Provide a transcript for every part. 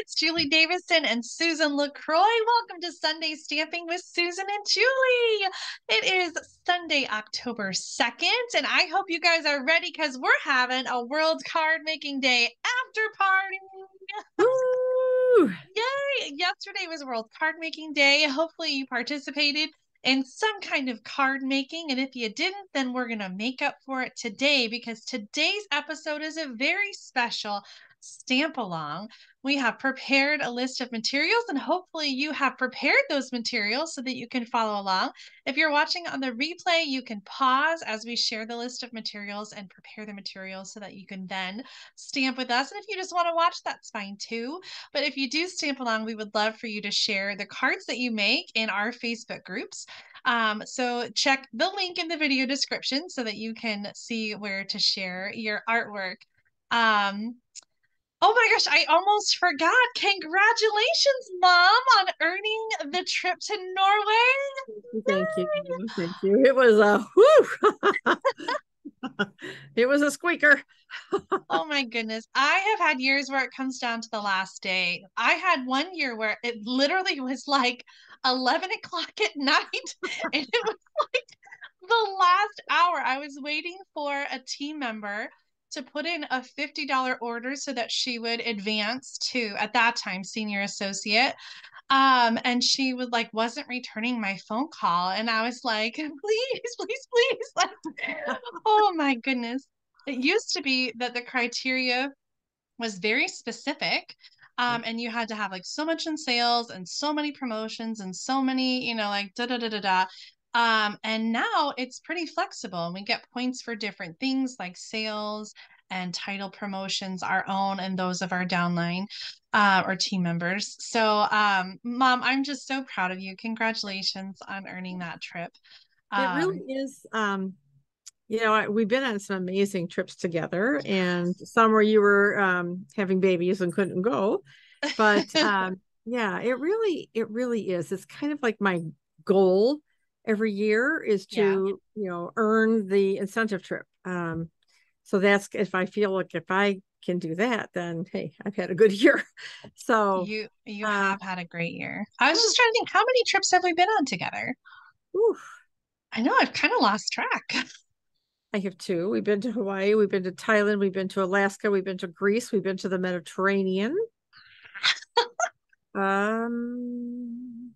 It's Julie Davison and Susan LaCroix. Welcome to Sunday Stamping with Susan and Julie. It is Sunday, October 2nd, and I hope you guys are ready because we're having a World Card Making Day after party. Woo! Yay! Yesterday was World Card Making Day. Hopefully you participated in some kind of card making. And if you didn't, then we're going to make up for it today because today's episode is a very special stamp along. We have prepared a list of materials, and hopefully you have prepared those materials so that you can follow along. If you're watching on the replay, you can pause as we share the list of materials and prepare the materials so that you can then stamp with us. And if you just want to watch, that's fine too. But if you do stamp along, we would love for you to share the cards that you make in our Facebook groups. So check the link in the video description so that you can see where to share your artwork. Oh my gosh, I almost forgot. Congratulations, Mom, on earning the trip to Norway. Thank you. Yay! Thank you. It was a whoo. It was a squeaker. Oh my goodness. I have had years where it comes down to the last day. I had one year where it literally was like 11 o'clock at night, and it was like the last hour. I was waiting for a team member to put in a $50 order so that she would advance to, at that time, senior associate. And she would like wasn't returning my phone call. And I was like, please, please, please. Like, oh my goodness. It used to be that the criteria was very specific. And you had to have like so much in sales and so many promotions and so many, like da da da da da. And now it's pretty flexible, and we get points for different things like sales and title promotions, our own and those of our downline or team members. So, Mom, I'm just so proud of you. Congratulations on earning that trip. It really Um, is. We've been on some amazing trips together, and some where you were having babies and couldn't go. But yeah, it really is. It's kind of like my goal every year is yeah. to, earn the incentive trip. So that's if I feel like if I can do that, then hey, I've had a good year. So You uh, have had a great year. I was just trying to think, how many trips have we been on together? whew, I know I've kind of lost track. I have two. We've been to Hawaii, we've been to Thailand, we've been to Alaska, we've been to Greece, we've been to the Mediterranean. Um,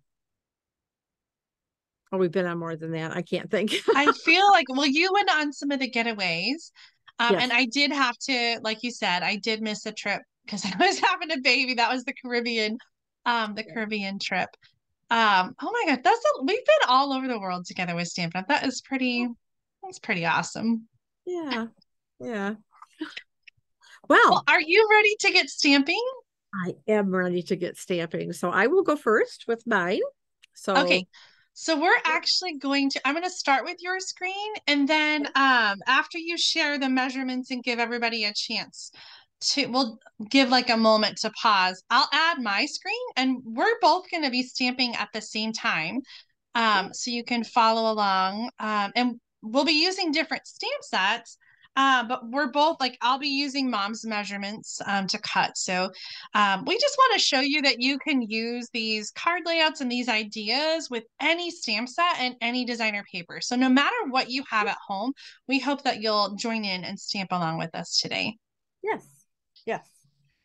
oh, we've been on more than that. I can't think. I feel like, well, you went on some of the getaways. Yes. And I did have to, like you said, I did miss a trip because I was having a baby. That was the Caribbean trip. Oh my God, we've been all over the world together with Stampin' Up. That's pretty awesome. Yeah. Yeah. Well, Well, are you ready to get stamping? I am ready to get stamping. So I will go first with mine. Okay. So So I'm going to start with your screen, and then after you share the measurements and give everybody a chance we'll give like a moment to pause. I'll add my screen, and we're both going to be stamping at the same time. So you can follow along. And we'll be using different stamp sets. But we're both like, I'll be using Mom's measurements to cut. So we just want to show you that you can use these card layouts and these ideas with any stamp set and any designer paper. So no matter what you have at home, we hope that you'll join in and stamp along with us today. yes. Yes.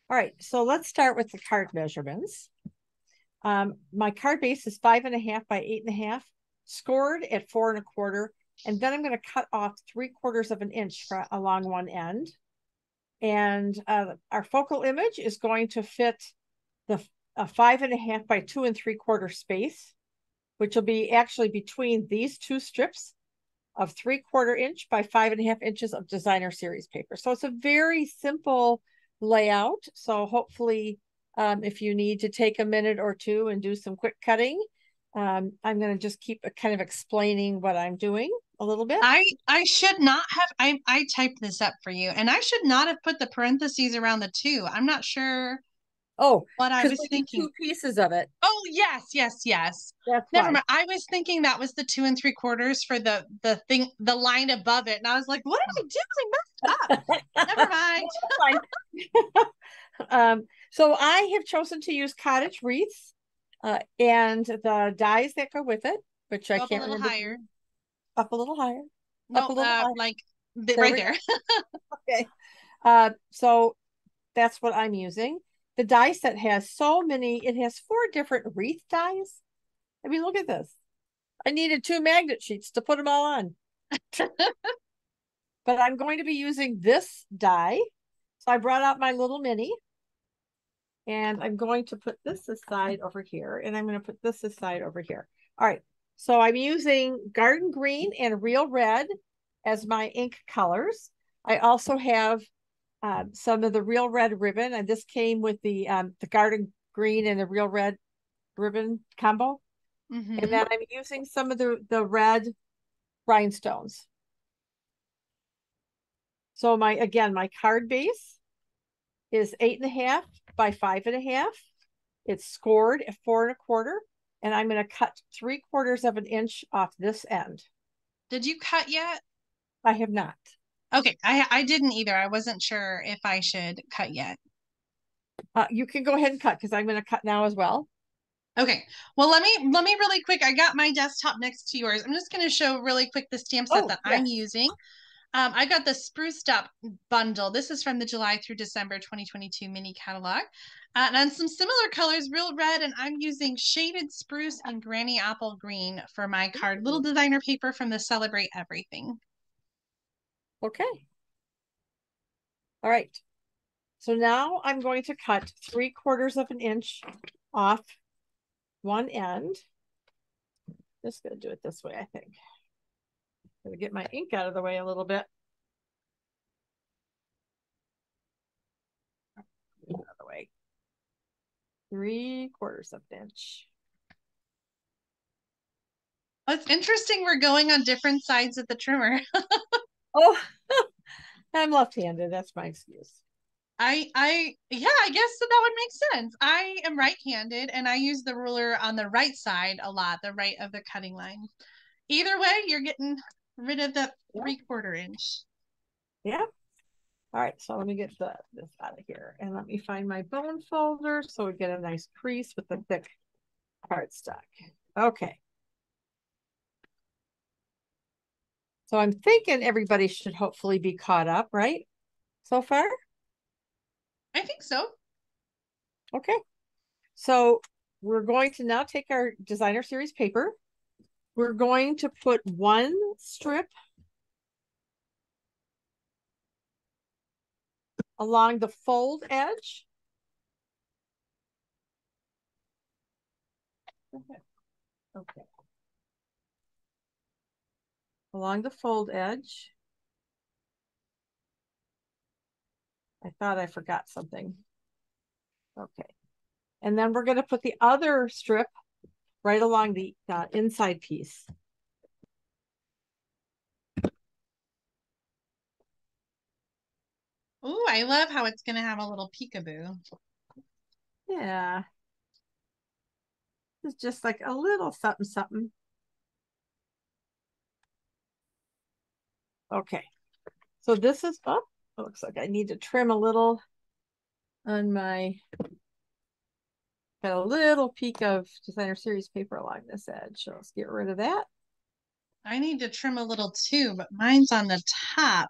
All right. So let's start with the card measurements. My card base is 5.5 by 8.5, scored at 4.25. And then I'm going to cut off 3/4 of an inch along one end. And our focal image is going to fit the a 5.5 by 2 3/4 space, which will be actually between these two strips of 3/4 inch by 5.5 inches of designer series paper. So it's a very simple layout. So hopefully, if you need to take a minute or two and do some quick cutting, I'm going to just keep kind of explaining what I'm doing a little bit. I should not have I typed this up for you, and I should not have put the parentheses around the two. I'm not sure Oh, what I because was we do thinking. two pieces of it. Oh, yes, yes, yes. That's Never why. mind. I was thinking that was the 2 3/4 for the line above it. And I was like, what am I doing? I messed up. Never mind. Fine. So I have chosen to use cottage wreaths and the dies that go with it, which I Go up a can't little remember. higher. Up a little higher. Up a No, little higher. like There right we there. go. Okay. So that's what I'm using. The die set has so many, it has 4 different wreath dies. I mean, look at this. I needed 2 magnet sheets to put them all on. But I'm going to be using this die. So I brought out my little mini. And I'm going to put this aside over here. And I'm going to put this aside over here. All right. So I'm using Garden Green and Real Red as my ink colors. I also have some of the Real Red ribbon. And this came with the Garden Green and the Real Red ribbon combo. Mm-hmm. And then I'm using some of the red rhinestones. So my card base is 8.5 by 5.5. It's scored at 4.25, and I'm going to cut 3/4 of an inch off this end. Did you cut yet? I have not. Okay, I didn't either. I wasn't sure if I should cut yet. You can go ahead and cut because I'm going to cut now as well. Okay. Well, let me really quick. I got my desktop next to yours. I'm just going to show really quick the stamp set that I'm using. I got the Spruced Up bundle. This is from the July through December 2022 mini catalog. And some similar colors, Real Red, and I'm using Shaded Spruce and Granny Apple Green for my card. Little designer paper from the Celebrate Everything. Okay. All right. So now I'm going to cut 3/4 of an inch off one end. Just going to do it this way, I think. I'm going to get my ink out of the way a little bit. Out of the way. 3/4 of an inch. Well, it's interesting. We're going on different sides of the trimmer. Oh, I'm left-handed. That's my excuse. Yeah, I guess that would make sense. I am right-handed and I use the ruler on the right side a lot, the right of the cutting line. Either way, you're getting rid of the 3/4 inch. Yeah. All right, so let me get this out of here and let me find my bone folder so we get a nice crease with the thick cardstock. Okay. So I'm thinking everybody should hopefully be caught up, right? So far? I think so. Okay. So we're going to now take our designer series paper. We're going to put 1 strip along the fold edge. Okay. Along the fold edge. I thought I forgot something. Okay. And then we're going to put the other strip right along the inside piece. Ooh, I love how it's going to have a little peekaboo. Yeah. It's just like a little something, something. Okay. So this is, oh, it looks like I need to trim a little on my, got a little peak of designer series paper along this edge. So let's get rid of that. I need to trim a little too, but mine's on the top.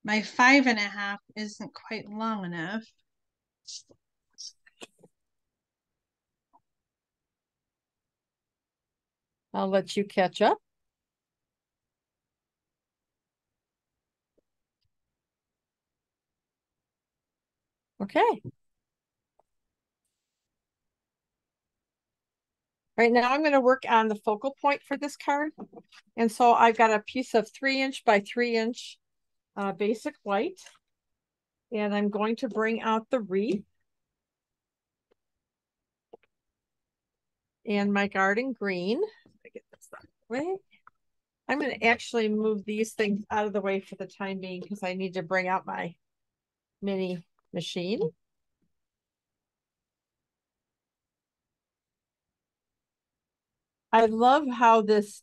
My 5.5 isn't quite long enough. I'll let you catch up. Okay. Right now I'm going to work on the focal point for this card. And so I've got a piece of 3" by 3" basic white. And I'm going to bring out the wreath. And my garden green. Get this out of the way. I'm going to actually move these things out of the way for the time being because I need to bring out my mini machine. I love how this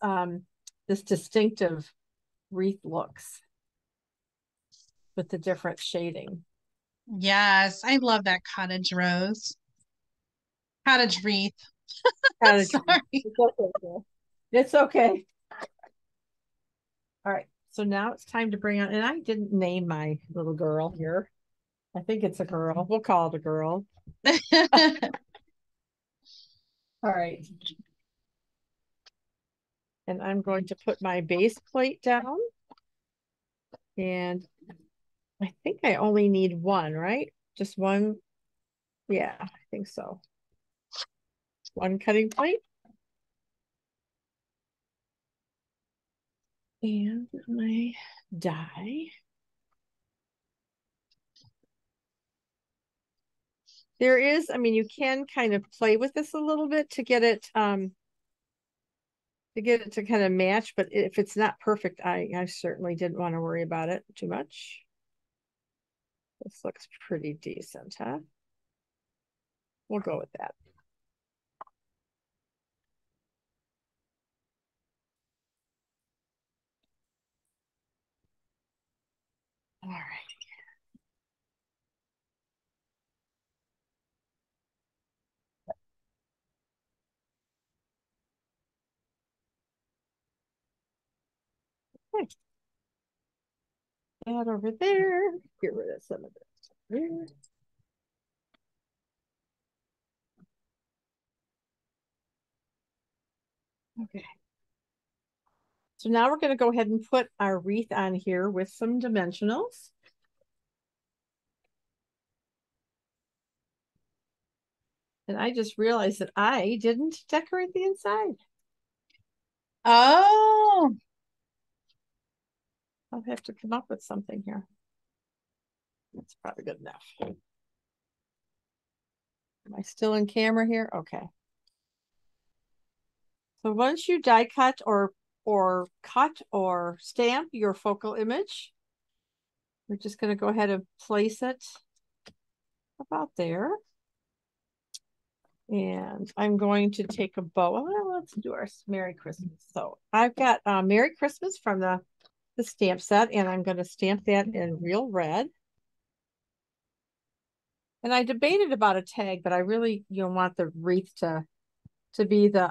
this distinctive wreath looks with the different shading. Yes, I love that cottage rose. Cottage wreath. Cottage. Sorry. It's okay. Girl. It's okay. All right. So now it's time to bring on, and I didn't name my little girl here. I think it's a girl. We'll call it a girl. All right. And I'm going to put my base plate down. And I think I only need one, right? Just one. Yeah, I think so. One cutting plate. And my die. There is, I mean, you can kind of play with this a little bit to get it to kind of match, but if it's not perfect, I certainly didn't want to worry about it too much. This looks pretty decent, huh? We'll go with that. All right. Okay. That over there. Get rid of some of this here. Okay. So now we're going to go ahead and put our wreath on here with some dimensionals. And I just realized that I didn't decorate the inside. Oh, I'll have to come up with something here. That's probably good enough. Am I still in camera here? Okay. So once you die cut or cut or stamp your focal image, we're just going to go ahead and place it about there. And I'm going to take a bow. Well, let's do our Merry Christmas. So I've got Merry Christmas from the stamp set, and I'm going to stamp that in real red. And I debated about a tag, but I really, want the wreath to be the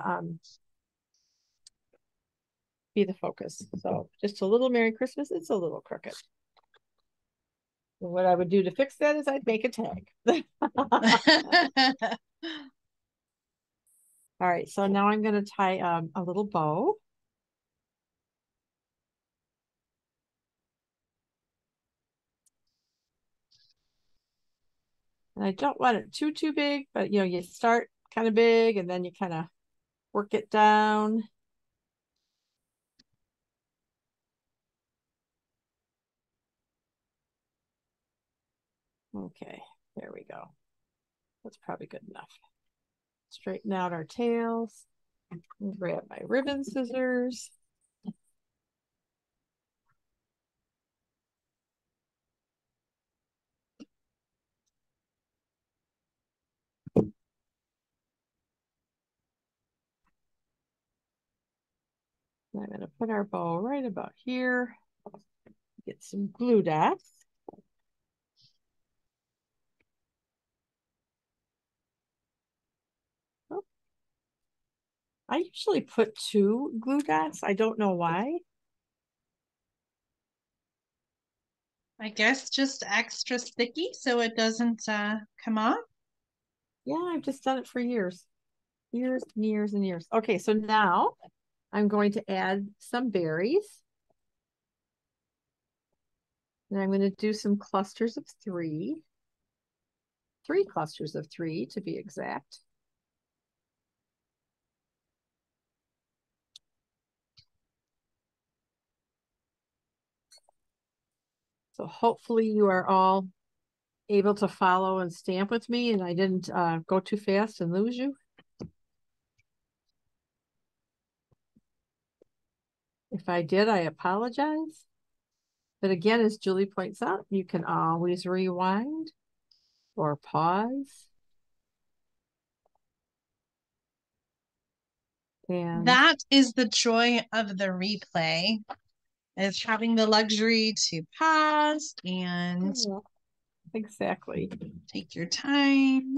focus. So just a little Merry Christmas. It's a little crooked. And what I would do to fix that is I'd make a tag. All right, so now I'm going to tie a little bow. And I don't want it too big, but you start kind of big and then you kind of work it down. Okay, there we go. That's probably good enough. Straighten out our tails. Grab my ribbon scissors. I'm going to put our bow right about here. Get some glue dots. Oh. I usually put 2 glue dots. I don't know why. I guess just extra sticky so it doesn't come off. Yeah, I've just done it for years. Years and years and years. Okay, so now I'm going to add some berries. And I'm going to do some clusters of 3. 3 clusters of 3 to be exact. So hopefully you are all able to follow and stamp with me and I didn't go too fast and lose you. If I did, I apologize. But again, as Julie points out, you can always rewind or pause. And that is the joy of the replay, is having the luxury to pause and Exactly. Take your time.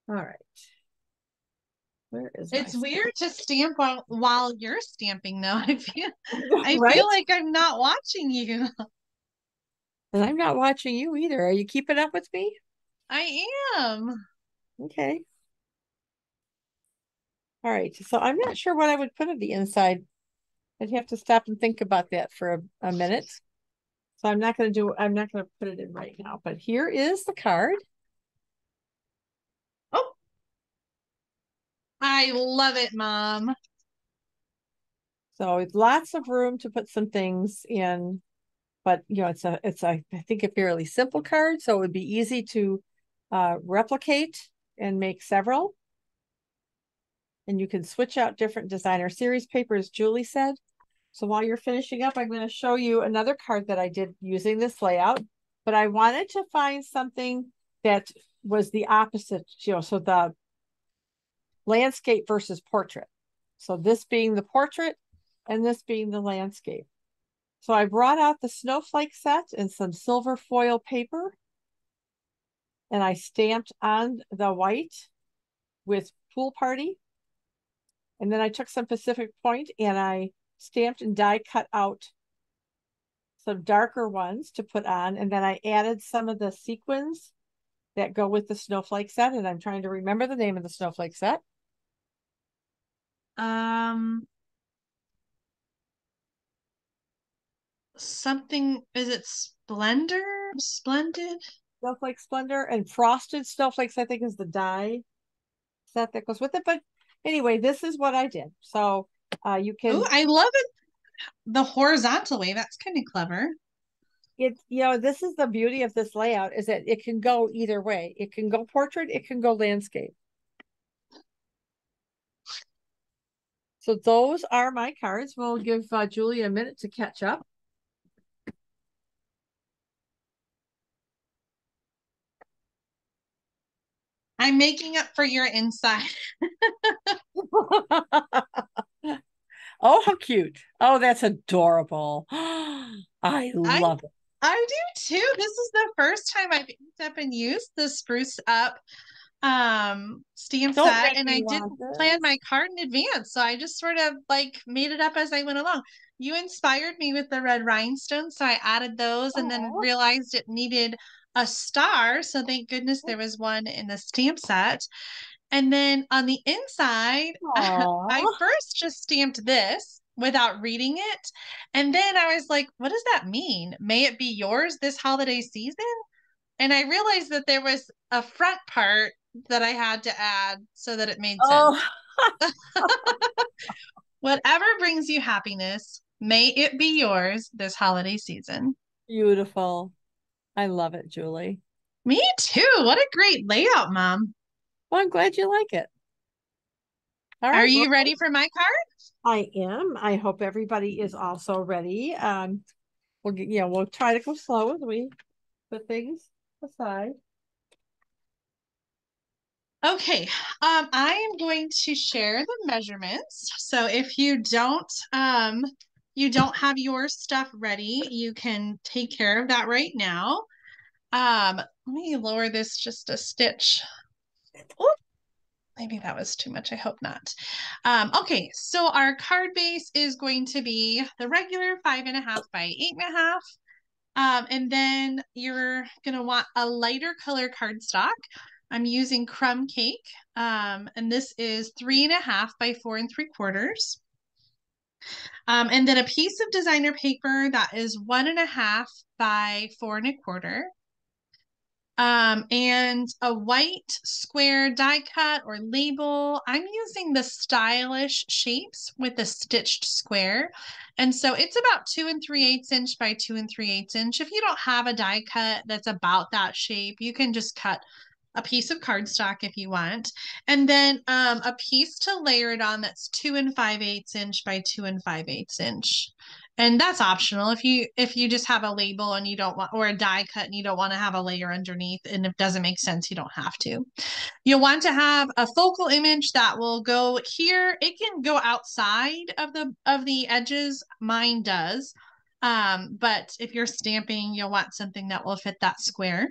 All right. Where is my It's stamp? weird to stamp while you're stamping, though. I Right? feel like I'm not watching you. And I'm not watching you either. Are you keeping up with me? I am. Okay. All right. So I'm not sure what I would put on the inside. I'd have to stop and think about that for a minute. So I'm not going to put it in right now, but here is the card. Oh, I love it, Mom. So it's lots of room to put some things in, but I think a fairly simple card. So it would be easy to replicate and make several. And you can switch out different designer series papers, Julie said. So while you're finishing up, I'm going to show you another card that I did using this layout, but I wanted to find something that was the opposite, so the landscape versus portrait. So this being the portrait and this being the landscape. So I brought out the snowflake set and some silver foil paper, and I stamped on the white with Pool Party. And then I took some Pacific Point and I stamped and die cut out some darker ones to put on. And then I added some of the sequins that go with the snowflake set. And I'm trying to remember the name of the snowflake set. Um, Something, is it Splendor? Splendid? Snowflake Splendor and Frosted Snowflakes, I think, is the die set that goes with it. But anyway, this is what I did. So you Oh, can I love it. The horizontal way. That's kind of clever. this is the beauty of this layout is that it can go either way. It can go portrait, it can go landscape. So those are my cards. We'll give Julie a minute to catch up. I'm making up for your inside. Oh, how cute. Oh, that's adorable. I I love it. I do too. This is the first time I've picked up and used the Spruce Up stamp Don't set, make and me I want didn't plan this. my card in advance, so I just sort of like made it up as I went along. You inspired me with the red rhinestones, so I added those and then Oh, realized it needed a star, so thank goodness there was one in the stamp set. And then on the inside, I aw. first just stamped this without reading it. And then I was like, what does that mean? May it be yours this holiday season? And I realized that there was a front part that I had to add so that it made Oh, sense. Whatever brings you happiness, may it be yours this holiday season. beautiful. I love it, Julie. Me too. What a great layout, Mom. Well, I'm glad you like it. All Are right. Well, you ready for my card? I am. I hope everybody is also ready. We'll try to go slow as we put things aside. Okay, I am going to share the measurements. So if you don't have your stuff ready, you can take care of that right now. Let me lower this just a stitch. Oop, maybe that was too much. I hope not. Okay, so our card base is going to be the regular 5.5 by 8.5. And then you're gonna want a lighter color cardstock. I'm using Crumb Cake, and this is 3.5 by 4 3/4. And then a piece of designer paper that is 1.5 by 4 1/4. And a white square die cut or label. I'm using the Stylish Shapes with a stitched square. And so it's about 2 3/8 inch by 2 3/8 inch. If you don't have a die cut that's about that shape, you can just cut a piece of cardstock if you want. And then a piece to layer it on that's 2 5/8 inch by 2 5/8 inch. And that's optional if you just have a label and you don't want or a die cut and you don't want to have a layer underneath and it doesn't make sense, you don't have to. You'll want to have a focal image that will go here. It can go outside of the edges. Mine does. But if you're stamping, you'll want something that will fit that square.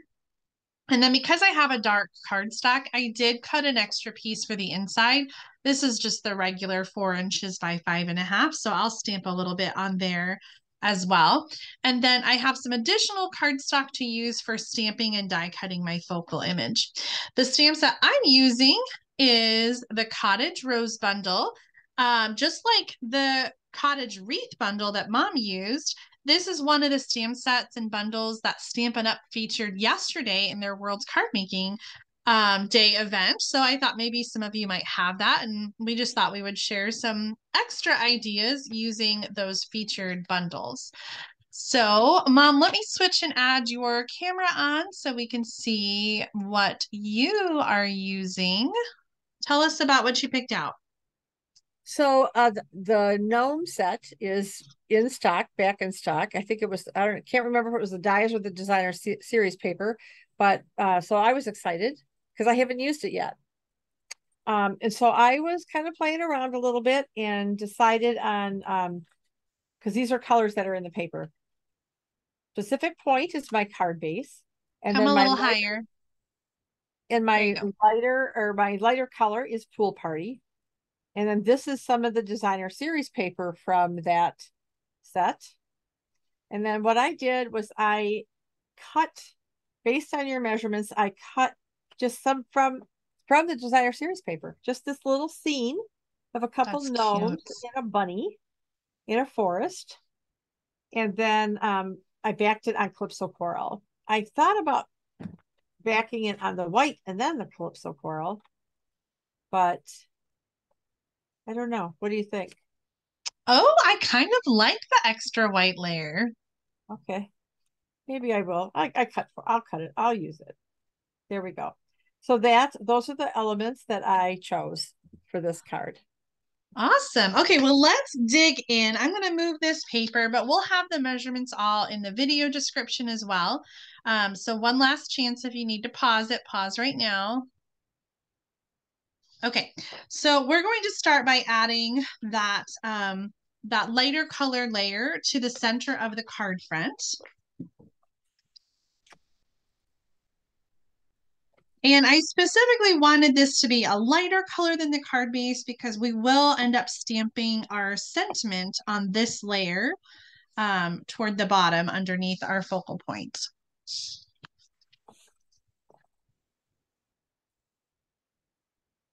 And then because I have a dark cardstock, I did cut an extra piece for the inside. This is just the regular 4 inches by 5.5. So I'll stamp a little bit on there as well. And then I have some additional cardstock to use for stamping and die cutting my focal image. The stamps that I'm using is the Cottage Rose Bundle. Just like the Cottage Wreath Bundle that Mom used, this is one of the stamp sets and bundles that Stampin' Up! Featured yesterday in their World's Card Making Day event. So I thought maybe some of you might have that, and we just thought we would share some extra ideas using those featured bundles. So, Mom, let me switch and add your camera on so we can see what you are using. Tell us about what you picked out. So the gnome set is in stock, back in stock. I think it was, can't remember if it was the dies or the designer series paper, but so I was excited because I haven't used it yet. And so I was kind of playing around a little bit and decided on, because these are colors that are in the paper. Pacific Point is my card base. And Come then a my little higher. And my lighter color is Pool Party. And then this is some of the designer series paper from that set. And then what I did was I cut, based on your measurements, I cut just some from the designer series paper, just this little scene of a couple That's gnomes cute. and a bunny in a forest. And then I backed it on Calypso Coral. I thought about backing it on the white and then the Calypso Coral, but I don't know. What do you think? Oh, I kind of like the extra white layer. Okay. Maybe I will. I'll cut it. I'll use it. There we go. So those are the elements that I chose for this card. Awesome. Okay, well, let's dig in. I'm going to move this paper, but we'll have the measurements all in the video description as well. So one last chance if you need to pause it, pause right now. Okay, so we're going to start by adding that lighter color layer to the center of the card front. And I specifically wanted this to be a lighter color than the card base because we will end up stamping our sentiment on this layer toward the bottom underneath our focal point.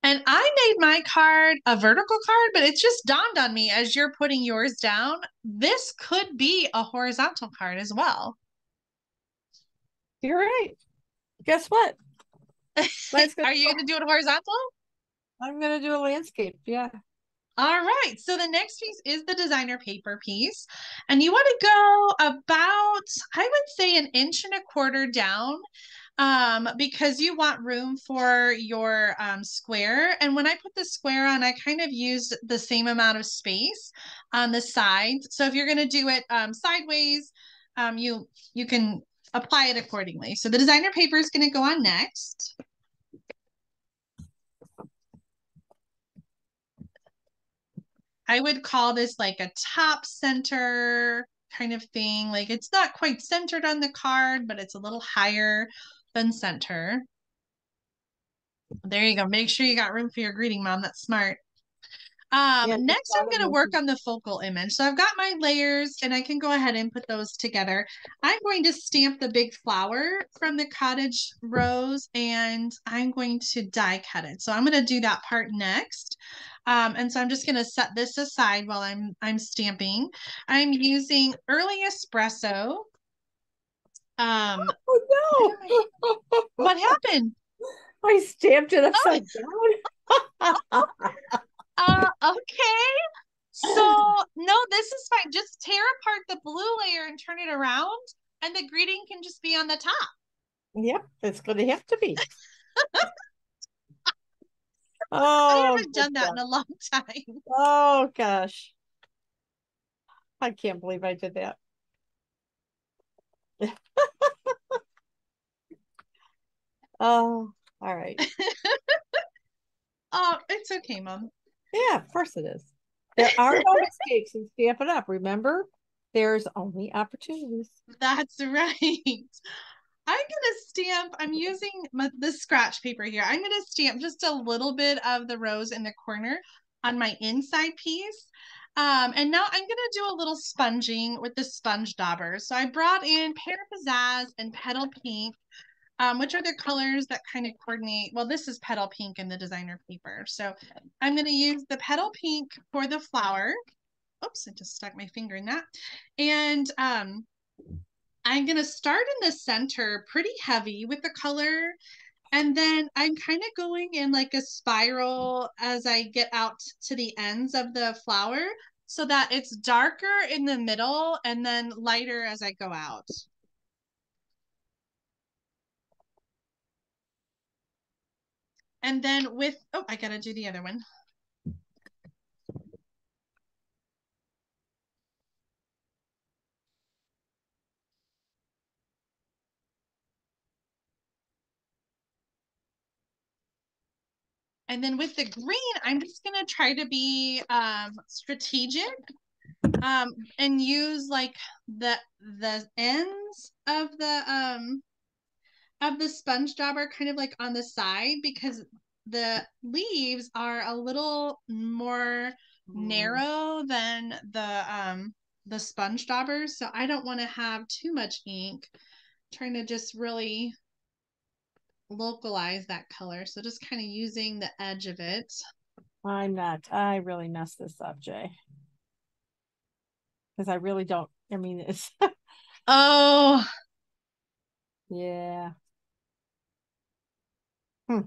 And I made my card a vertical card, but it just dawned on me as you're putting yours down, this could be a horizontal card as well. You're right. Guess what? Are you going to do it horizontal? I'm going to do a landscape. Yeah. All right. So the next piece is the designer paper piece. And you want to go about, I would say, 1.25 inches down because you want room for your square. And when I put the square on, I kind of used the same amount of space on the sides. So if you're going to do it sideways, you can apply it accordingly. So the designer paper is going to go on next. I would call this like a top center kind of thing. Like it's not quite centered on the card, but it's a little higher than center. There you go. Make sure you got room for your greeting, Mom. That's smart. Next, I'm going to work on the focal image. So I've got my layers and I can go ahead and put those together. I'm going to stamp the big flower from the Cottage Rose and I'm going to die cut it. So I'm going to do that part next. And so I'm just going to set this aside while I'm stamping. I'm using Early Espresso. Oh no. What happened? I stamped it upside down. Okay. So, no, this is fine. Just tear apart the blue layer and turn it around, and the greeting can just be on the top. Yep, it's going to have to be. I haven't done that in a long time. Oh, gosh. I can't believe I did that. Oh, all right. Oh, it's okay, Mom. Yeah, of course it is. There are no mistakes in Stampin' Up, remember? There's only opportunities. That's right. I'm gonna stamp, I'm using the scratch paper here. I'm gonna stamp just a little bit of the rose in the corner on my inside piece. And now I'm gonna do a little sponging with the sponge daubers. So I brought in Pear Pizzazz and Petal Pink, which are the colors that kind of coordinate. Well, this is Petal Pink in the designer paper. So I'm gonna use the Petal Pink for the flower. Oops, I just stuck my finger in that. And I'm going to start in the center pretty heavy with the color. And then I'm kind of going in like a spiral as I get out to the ends of the flower so that it's darker in the middle and then lighter as I go out. And then with, oh, I got to do the other one. And then with the green, I'm just going to try to be strategic and use like the ends of the sponge dauber kind of like on the side because the leaves are a little more narrow than the sponge daubers. So I don't want to have too much ink. I'm trying to just really localize that color. So just kind of using the edge of it. I really messed this up, Jay. Because I really don't, I mean, it's, Oh, yeah. do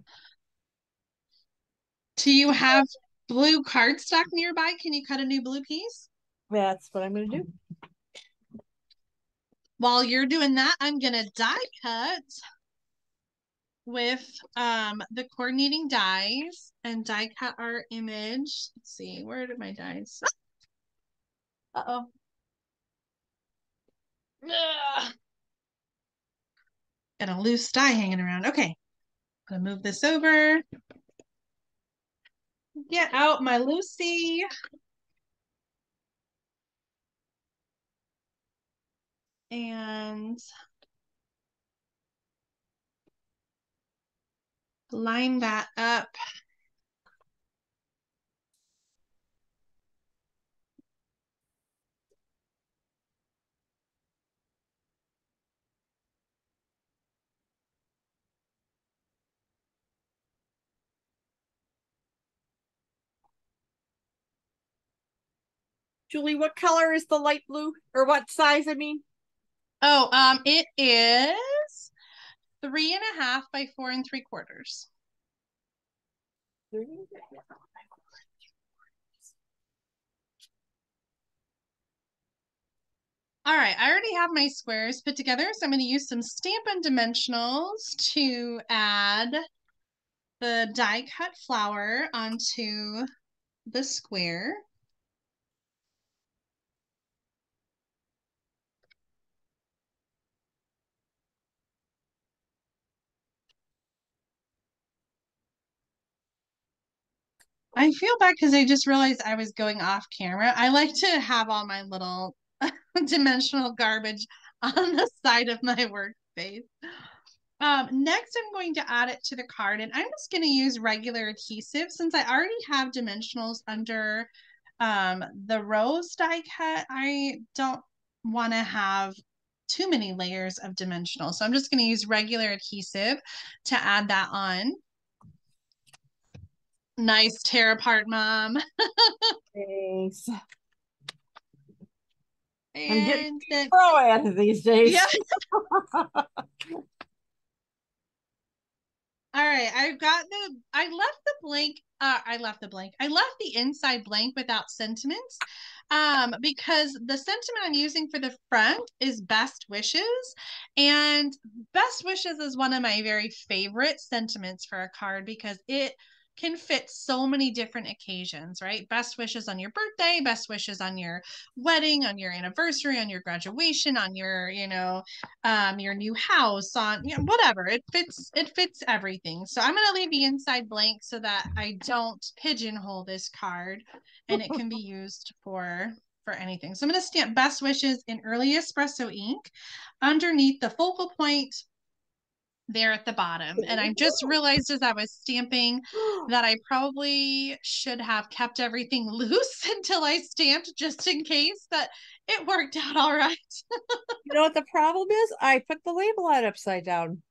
you have blue cardstock nearby? Can you cut a new blue piece? That's what I'm going to do. While you're doing that, I'm going to die cut with the coordinating dies and die cut our image. Let's see, where did my dies? Uh-oh. Ugh. Got a loose die hanging around. Okay, I'm gonna move this over. Get out my Lucy. And line that up. Julie, what color is the light blue? Or what size, I mean? Oh, it is 3.5 by 4 3/4. All right, I already have my squares put together, so I'm going to use some Stampin' Dimensionals to add the die cut flower onto the square. I feel bad because I just realized I was going off camera. I like to have all my little dimensional garbage on the side of my workspace. Next, I'm going to add it to the card, and I'm just going to use regular adhesive since I already have dimensionals under the rose die cut. I don't want to have too many layers of dimensional, so I'm just going to use regular adhesive to add that on. Nice tear apart, Mom. Thanks. And I'm getting pro at it these days. Yeah. All right, I left the blank. I left the inside blank without sentiments. Because the sentiment I'm using for the front is best wishes. And best wishes is one of my very favorite sentiments for a card because it can fit so many different occasions, right? Best wishes on your birthday, best wishes on your wedding, on your anniversary, on your graduation, on your, your new house, on whatever. It fits everything. So I'm gonna leave the inside blank so that I don't pigeonhole this card and it can be used for for anything. So I'm going to stamp best wishes in early espresso ink underneath the focal point there at the bottom. And I just realized as I was stamping that I probably should have kept everything loose until I stamped, just in case, that it worked out all right. You know what the problem is? I put the label out upside down.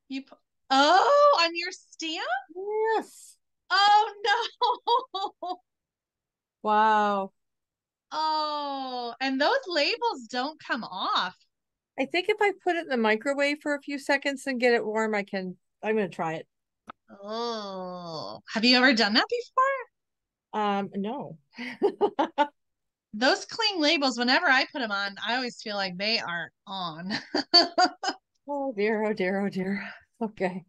You Oh, on your stamp? Yes. Oh no. Wow. Oh, and those labels don't come off. I think if I put it in the microwave for a few seconds and get it warm, I'm going to try it. Oh, have you ever done that before? No. Those cling labels, whenever I put them on, I always feel like they are on. Oh dear, oh dear, oh dear. Okay.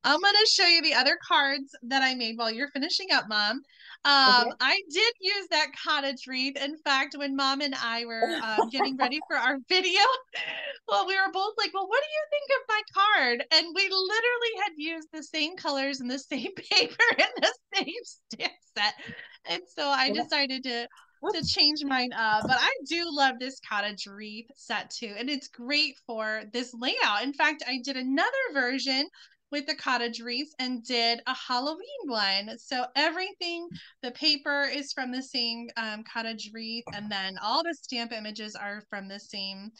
I'm going to show you the other cards that I made while you're finishing up, Mom. Okay. I did use that cottage wreath. In fact, when Mom and I were getting ready for our video, well, we were both like, well, what do you think of my card? And we literally had used the same colors and the same paper and the same stamp set. And so I decided to change mine up. But I do love this cottage wreath set too. And it's great for this layout. In fact, I did another version with the cottage wreaths and did a Halloween one. So everything, the paper is from the same cottage wreath, and then all the stamp images are from the same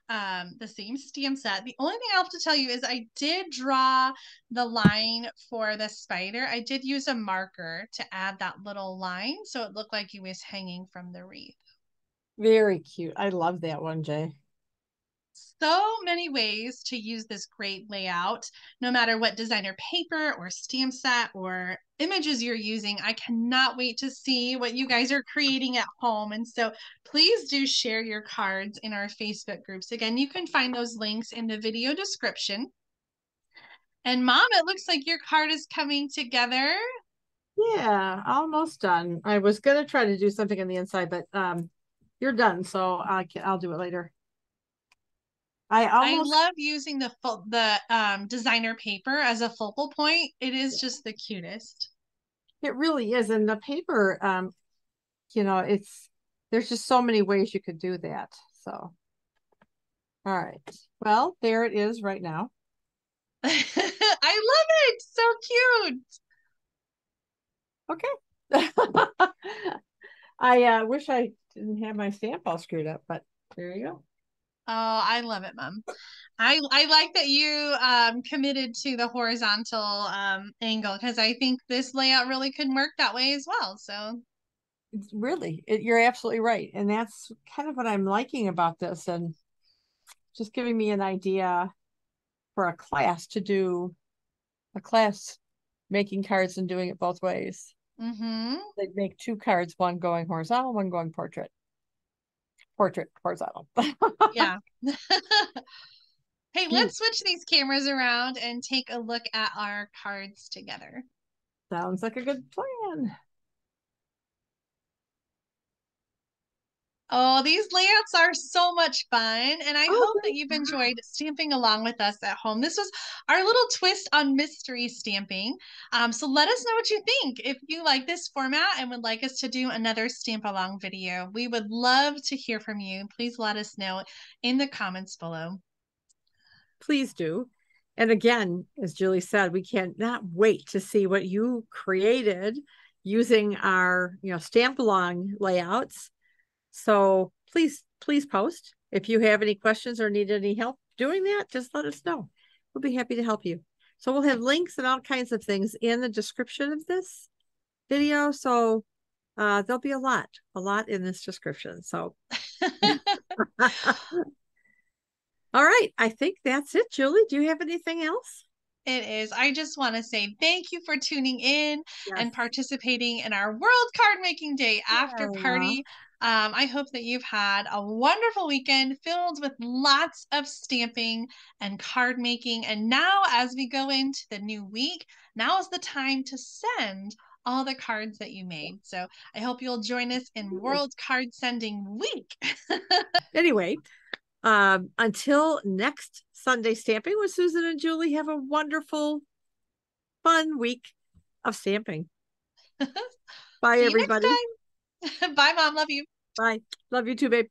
stamp set. The only thing I have to tell you is I did draw the line for the spider. I did use a marker to add that little line so it looked like he was hanging from the wreath. Very cute. I love that one, Jay. So many ways to use this great layout, no matter what designer paper or stamp set or images you're using. I cannot wait to see what you guys are creating at home. And so please do share your cards in our Facebook groups. Again, you can find those links in the video description. And Mom, it looks like your card is coming together. Yeah, almost done. I was gonna try to do something on the inside, but you're done, so I'll do it later. I love using the designer paper as a focal point. It is just the cutest. It really is. And the paper, there's just so many ways you could do that. So, all right. Well, there it is right now. I love it. So Okay. I wish I didn't have my stamp all screwed up, but there you go. Oh, I love it, Mom. I like that you committed to the horizontal angle because I think this layout really could work that way as well. So It's really, you're absolutely right. And that's kind of what I'm liking about this, and just giving me an idea for a class to do a class making cards and doing it both ways. They'd make two cards, one going horizontal, one going portrait. Portrait, horizontal. yeah. Hey, let's switch these cameras around and take a look at our cards together. Sounds like a good plan. Oh, these layouts are so much fun, and I hope that you've enjoyed stamping along with us at home. This was our little twist on mystery stamping. So let us know what you think. If you like this format and would like us to do another stamp along video, we would love to hear from you. Please let us know in the comments below. Please do. And again, as Julie said, we cannot wait to see what you created using our, stamp along layouts. So please post. If you have any questions or need any help doing that, just let us know. We'll be happy to help you. So we'll have links and all kinds of things in the description of this video. So there'll be a lot in this description. So all right. I think that's it, Julie. Do you have anything else? It is. I just want to say thank you for tuning in and participating in our World Card Making Day after party. I hope that you've had a wonderful weekend filled with lots of stamping and card making. And now, as we go into the new week, now is the time to send all the cards that you made. So I hope you'll join us in World Card Sending Week. Anyway, until next Sunday stamping with Susan and Julie, have a wonderful, fun week of stamping. Bye, everybody. Bye, Mom. Love you. Bye. Love you too, babe.